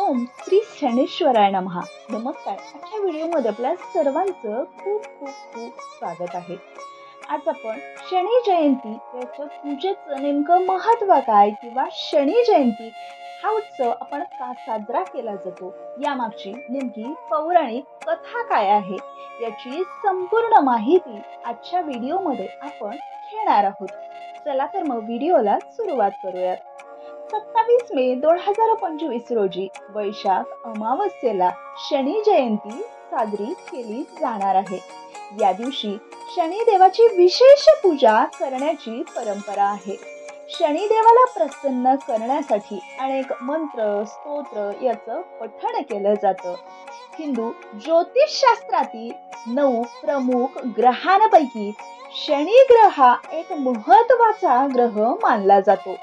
ओम श्री शनेश्वराय नमः. नमस्कार. आजच्या व्हिडिओमध्ये आपल्या सर्वांचं खूप खूप खूप स्वागत आहे. आज आपण शनी जयंती याचं पूजेचं नेमकं महत्त्व काय किंवा शनी जयंती हा उत्सव आपण का साजरा केला जातो यामागची नेमकी पौराणिक कथा काय आहे याची संपूर्ण माहिती आजच्या व्हिडिओमध्ये आपण घेणार आहोत. चला तर मग व्हिडिओला सुरुवात करूयात. 27 मे 2025 रोजी वैशाख अमावस्येला शनी जयंती साजरी केली जाणार आहे. या दिवशी शनिदेवाची विशेष पूजा करण्याची परंपरा आहे. शनिदेवाला प्रसन्न करण्यासाठी अनेक मंत्र स्तोत्र याचं पठण केलं जातं. हिंदू ज्योतिषशास्त्रातील 9 प्रमुख ग्रहांपैकी शनी ग्रह हा एक महत्त्वाचा ग्रह मानला जातो.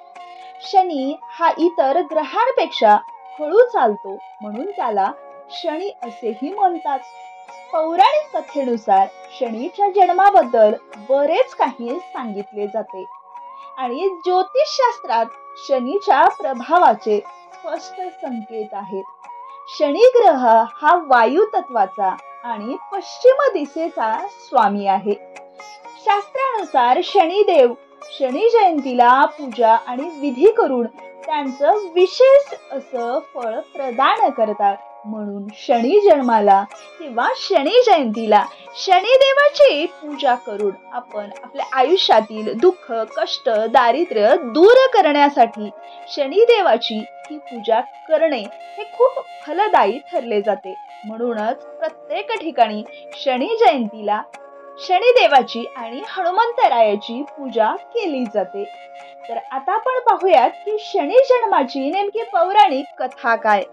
शनी हा इतर ग्रहांपेक्षा हळू चालतो म्हणून त्याला शनी असेही म्हणतात. पौराणिक कथेनुसार शनीच्या जन्माबद्दल बरेच काही सांगितले जाते आणि ज्योतिषशास्त्रात शनीच्या प्रभावाचे स्पष्ट संकेत आहेत. शनी ग्रह हा वायू तत्वाचा आणि पश्चिम दिशेचा स्वामी आहे. शास्त्रानुसार शनिदेव शनी जयंतीला पूजा आणि विधी करून त्यांचं विशेष असं फळ प्रदान करतात. म्हणून शनी जन्माला किंवा शनी जयंतीला शनिदेवाची पूजा करून आपण आपल्या आयुष्यातील दुःख कष्ट दारिद्र्य दूर करण्यासाठी शनिदेवाची ही पूजा करणे हे खूप फलदायी ठरले जाते. म्हणूनच प्रत्येक ठिकाणी शनी जयंतीला शनिदेवाची आणि हनुमंतरायाची पूजा केली जाते. तर आता आपण पाहूयात की शनी जन्माची नेमकी पौराणिक कथा काय.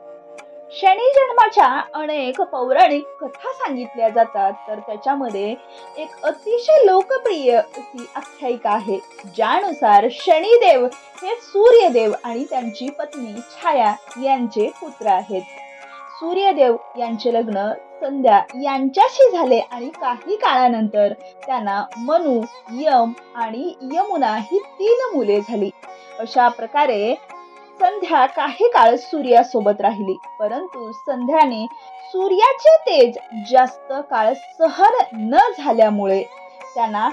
शनी जन्माच्या अनेक पौराणिक कथा सांगितल्या जातात. तर त्याच्यामध्ये एक अतिशय लोकप्रिय अशी आख्यायिका आहे ज्यानुसार शनिदेव हे सूर्यदेव आणि त्यांची पत्नी छाया यांचे पुत्र आहेत. सूर्यदेव यांचे लग्न संध्या यांच्याशी झाले आणि काही काळानंतर त्यांना मनु, यम आणि यमुना ही 3 मुले झाली. अशा प्रकारे संध्या काही काळ सूर्यासोबत राहिली, परंतु संध्याने सूर्याचे तेज जास्त काळ सहन न झाल्यामुळे त्यांना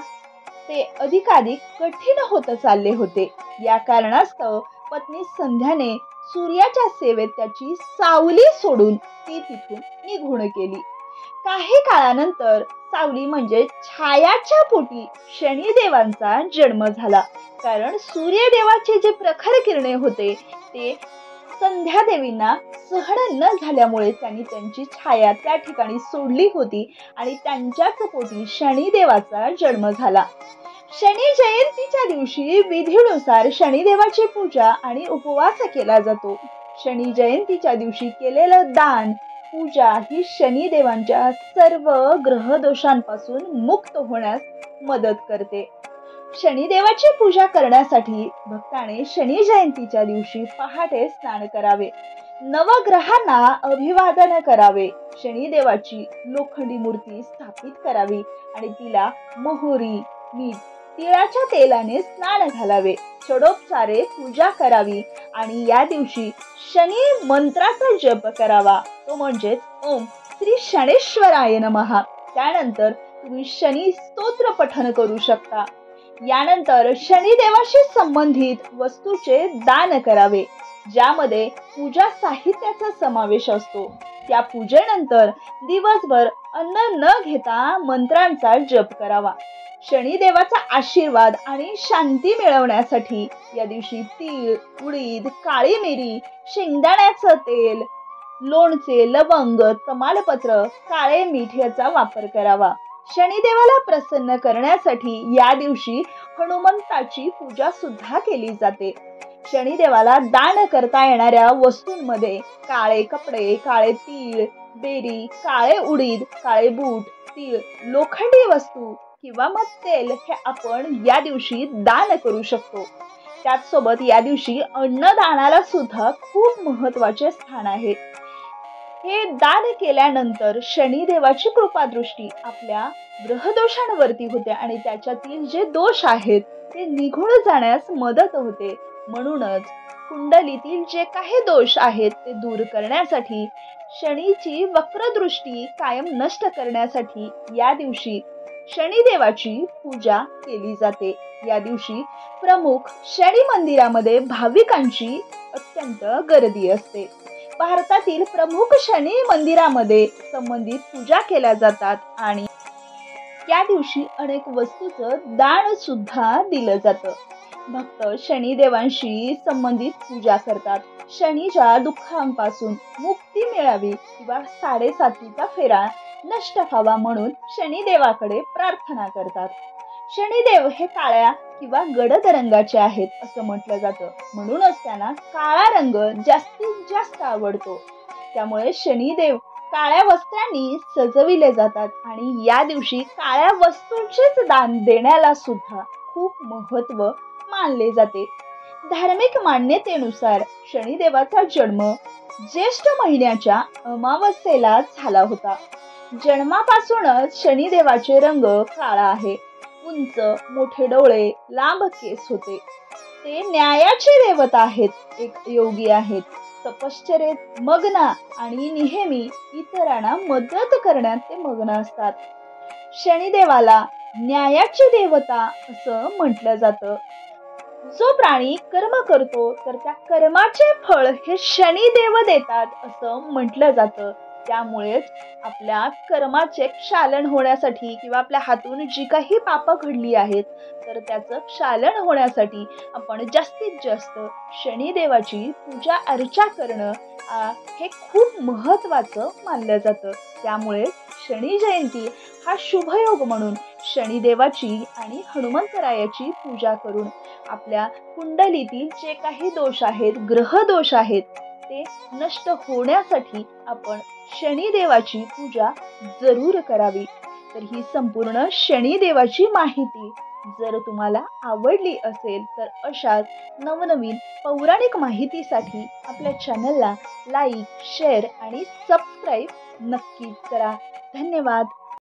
ते अधिकाधिक कठीण होत चालले होते. या कारणास्तव पत्नी संध्याने सूर्याच्या सेवेत त्याची सावली सोडून ती तिथून निघून गेली. काही काळानंतर सावली म्हणजे छायाच्या पोटी शनिदेवांचा जन्म झाला. कारण सूर्यदेवाचे जे प्रखर किरणे होते ते संध्या देवींना सहन न झाल्यामुळे त्यांनी त्यांची छाया त्या ठिकाणी सोडली होती आणि त्यांच्याच पोटी शनिदेवाचा जन्म झाला. शनी जयंतीच्या दिवशी विधीनुसार शनिदेवाची पूजा आणि उपवास केला जातो. शनी जयंतीच्या दिवशी केलेलं दान पूजा ही शनिदेवांच्या सर्व ग्रह दोषांपासून मुक्त होण्यास मदत करते. शनिदेवाची पूजा करण्यासाठी भक्ताने शनी जयंतीच्या दिवशी पहाटे स्नान करावे. नवग्रहांना अभिवादन करावे. शनिदेवाची लोखंडी मूर्ती स्थापित करावी आणि तिला मोहरी मीठ तिळाच्या तेलाने स्नान घालावे. षडोपचारे पूजा करावी आणि या दिवशी शनी मंत्राचा जप करावा, तो म्हणजेच ओम श्री शनेश्वराय नमः. त्यानंतर तुम्ही शनी स्तोत्र पठण करू शकता. यानंतर शनिदेवाशी संबंधित वस्तूचे दान करावे ज्यामध्ये पूजा साहित्याचा समावेश असतो. त्या पूजेनंतर दिवसभर अन्न न घेता मंत्रांचा जप करावा. शनिदेवाचा आशीर्वाद आणि शांती मिळवण्यासाठी या दिवशी तीळ, उडीद, काळी मिरी, शेंगदाण्याचं तेल, लोणचे, लवंग, तमालपत्र, काळे मीठ याचा वापर करावा. शनिदेवाला प्रसन्न करण्यासाठी या दिवशी हनुमंताची पूजा सुद्धा केली जाते. शनिदेवाला दान करता येणाऱ्या वस्तूंमध्ये काळे कपडे, काळे तीळ, बेरी, काळे उडीद, काळे बूट, तीळ, लोखंडी वस्तू किंवा मग तेल हे आपण या दिवशी दान करू शकतो. त्याचसोबत या दिवशी अन्नदानाला सुद्धा खूप महत्त्वाचे स्थान आहे. हे दान केल्यानंतर शनिदेवाची कृपादृष्टी आपल्या ग्रहदोषांवरती होते आणि त्याच्यातील जे दोष आहेत ते निघून जाण्यास मदत होते. म्हणूनच कुंडलीतील जे काही दोष आहेत ते दूर करण्यासाठी, शनीची वक्रदृष्टी कायम नष्ट करण्यासाठी या दिवशी शनिदेवाची पूजा केली जाते. या दिवशी प्रमुख शनी मंदिरामध्ये भाविकांची अत्यंत गर्दी असते. भारतातील प्रमुख शनी मंदिरामध्ये संबंधित पूजा केल्या जातात आणि या दिवशी अनेक वस्तूचं दान सुद्धा दिलं जातं. भक्त शनिदेवांशी संबंधित पूजा करतात. शनीच्या दुःखांपासून मुक्ती मिळावी किंवा 7.5चा फेरा नष्ट व्हावा म्हणून शनिदेवाकडे प्रार्थना करतात. शनिदेव हे काळ्या किंवा गडद रंगाचे आहेत असं म्हटलं जातं. म्हणूनच त्यांना काळा रंग जास्तीत जास्त आवडतो. त्यामुळे शनिदेव काळ्या वस्त्रांनी सजविले जातात आणि या दिवशी काळ्या वस्तूंचेच दान देण्याला सुद्धा खूप महत्त्व मानले जाते. धार्मिक मान्यतेनुसार शनिदेवाचा जन्म ज्येष्ठ महिन्याच्या अमावस्येला झाला होता. जन्मापासूनच शनिदेवाचे रंग काळा आहे. उंच मोठे डोळे, लांब केस होते. ते न्यायाचे देवता आहेत, एक योगी आहेत. तपश्चर्येत मग्न आणि नेहमी इतरांना मदत करण्यात ते मग्न असतात. शनिदेवाला न्यायाची देवता असं म्हटलं जातं. जो प्राणी कर्म करतो तर त्या कर्माचे फळ हे शनिदेव देतात असं म्हटलं जातं. त्यामुळेच आपल्या कर्माचे क्षालन होण्यासाठी किंवा आपल्या हातून जी काही पापं घडली आहेत तर त्याचं क्षालन होण्यासाठी आपण जास्तीत जास्त शनिदेवाची पूजा अर्चा करणं हे खूप महत्त्वाचं मानलं जातं. त्यामुळे शनी जयंती हा शुभयोग म्हणून शनिदेवाची आणि हनुमंतरायाची पूजा करून आपल्या कुंडलीतील जे काही दोष आहेत, ग्रह दोष आहेत ते नष्ट होण्यासाठी आपण शनिदेवाची पूजा जरूर करावी. तर ही संपूर्ण शनिदेवाची माहिती जर तुम्हाला आवडली असेल तर अशाच नवनवीन पौराणिक माहितीसाठी आपल्या चॅनलला लाईक, शेअर आणि सबस्क्राईब नक्कीच करा. धन्यवाद.